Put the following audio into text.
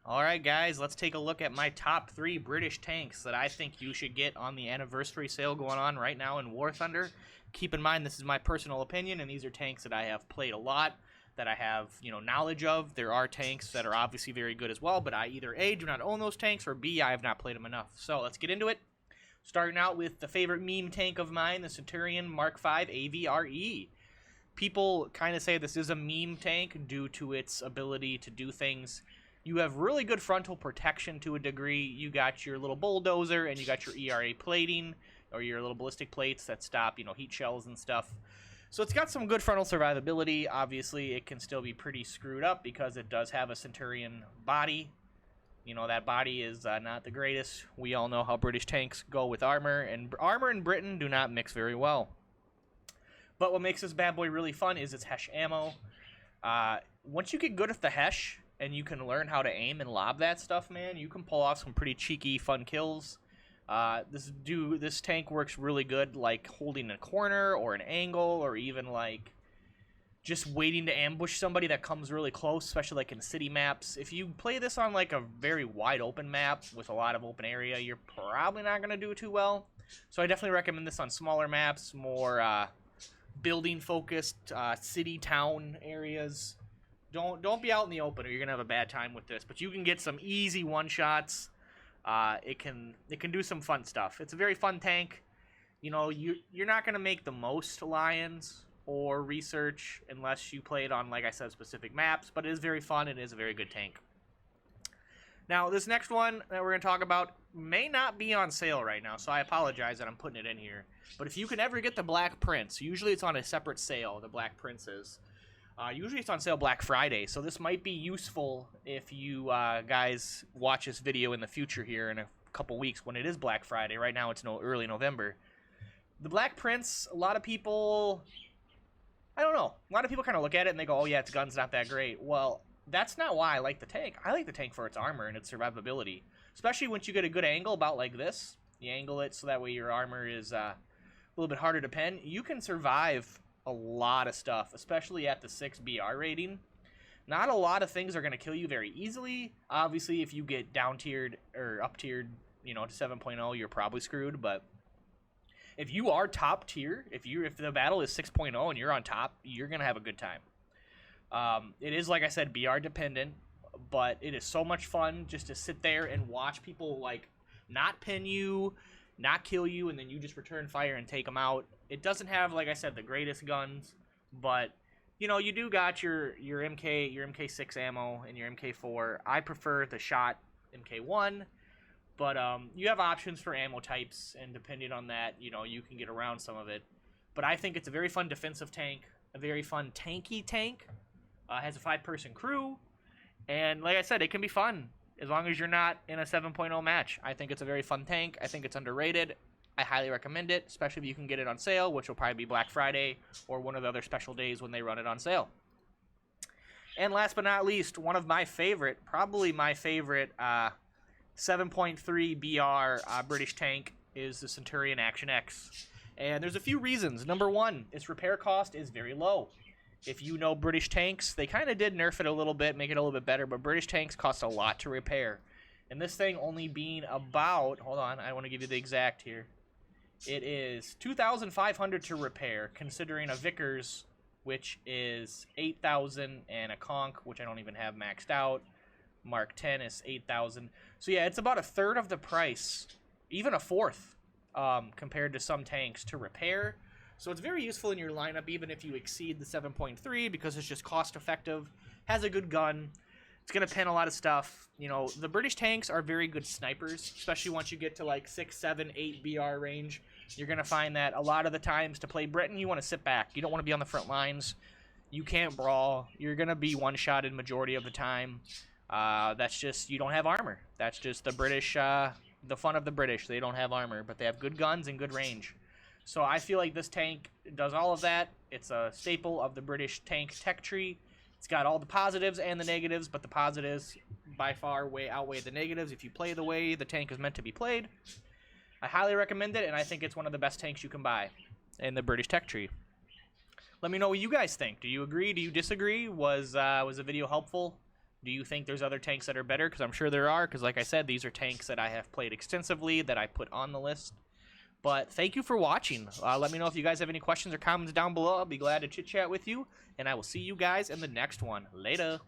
Alright guys, let's take a look at my top 3 British tanks that I think you should get on the anniversary sale going on right now in War Thunder. Keep in mind this is my personal opinion and these are tanks that I have played a lot, that I have, knowledge of. There are tanks that are obviously very good as well, but I either A, do not own those tanks, or B, I have not played them enough. So let's get into it. Starting out with the favorite meme tank of mine, the Centurion Mark V AVRE. People kind of say this is a meme tank due to its ability to do things. You have really good frontal protection to a degree. You got your little bulldozer and you got your ERA plating, or your little ballistic plates that stop, heat shells and stuff. So it's got some good frontal survivability. Obviously, it can still be pretty screwed up because it does have a Centurion body. That body is not the greatest. We all know how British tanks go with armor, and armor in Britain do not mix very well. But what makes this bad boy really fun is its HESH ammo. Once you get good at the HESH, and you can learn how to aim and lob that stuff, man, you can pull off some pretty cheeky, fun kills. This tank works really good, like holding a corner or an angle, or even like just waiting to ambush somebody that comes really close, especially like in city maps. If you play this on like a very wide open map with a lot of open area, you're probably not going to do too well. So I definitely recommend this on smaller maps, more building focused city town areas. Don't be out in the open or you're gonna have a bad time with this. But you can get some easy one shots. It can do some fun stuff. It's a very fun tank. You're not gonna make the most Lions or research unless you play it on, like I said, specific maps. But it is very fun. It is a very good tank. Now this next one that we're gonna talk about may not be on sale right now, so I apologize that I'm putting it in here. But if you can ever get the Black Prince, usually it's on a separate sale. The Black Prince is. Usually it's on sale Black Friday, so this might be useful if you guys watch this video in the future here in a couple weeks when it is Black Friday. Right now it's early November. The Black Prince, a lot of people, I don't know, a lot of people kind of look at it and they go, oh yeah, its gun's not that great. Well, that's not why I like the tank. I like the tank for its armor and its survivability, especially once you get a good angle about like this. You angle it so that way your armor is a little bit harder to pen. You can survive a lot of stuff, especially at the 6 BR rating. Not a lot of things are going to kill you very easily. Obviously, if you get down tiered or up tiered, to 7.0, you're probably screwed. But if you are top tier, if the battle is 6.0 and you're on top, you're going to have a good time. It is, like I said, BR dependent, but it is so much fun just to sit there and watch people like not pin you, not kill you, and then you just return fire and take them out. It doesn't have, like I said, the greatest guns, but you do got your MK6 ammo and your MK4. I prefer the shot MK1, but you have options for ammo types, and depending on that, you can get around some of it. But I think it's a very fun defensive tank, a very fun tanky tank. Has a 5-person crew, and like I said, it can be fun as long as you're not in a 7.0 match. I think it's a very fun tank. I think it's underrated. I highly recommend it, especially if you can get it on sale, which will probably be Black Friday or one of the other special days when they run it on sale. And last but not least, one of my favorite, probably my favorite 7.3 BR British tank is the Centurion Action X. And there's a few reasons. Number one, its repair cost is very low. If you know British tanks, they kind of did nerf it a little bit, make it a little bit better, but British tanks cost a lot to repair. And this thing only being about, hold on, I want to give you the exact here. It is 2,500 to repair, considering a Vickers, which is 8,000, and a Conch, which I don't even have maxed out. Mark 10 is 8,000. So yeah, it's about a third of the price, even a fourth, compared to some tanks to repair. So it's very useful in your lineup, even if you exceed the 7.3, because it's just cost effective, has a good gun. It's going to pen a lot of stuff. The British tanks are very good snipers, especially once you get to like 6, 7, 8 BR range. You're going to find that a lot of the times to play Britain, you want to sit back. You don't want to be on the front lines. You can't brawl. You're going to be one-shotted majority of the time. That's just, you don't have armor. That's just the British, the fun of the British. They don't have armor, but they have good guns and good range. So I feel like this tank does all of that. It's a staple of the British tank tech tree. It's got all the positives and the negatives, but the positives by far outweigh the negatives if you play the way the tank is meant to be played. I highly recommend it, and I think it's one of the best tanks you can buy in the British tech tree. Let me know what you guys think. Do you agree? Do you disagree? Was the video helpful? Do you think there's other tanks that are better? Because I'm sure there are, because like I said, these are tanks that I have played extensively, that I put on the list. But thank you for watching. Let me know if you guys have any questions or comments down below. I'll be glad to chit-chat with you, and I will see you guys in the next one. Later.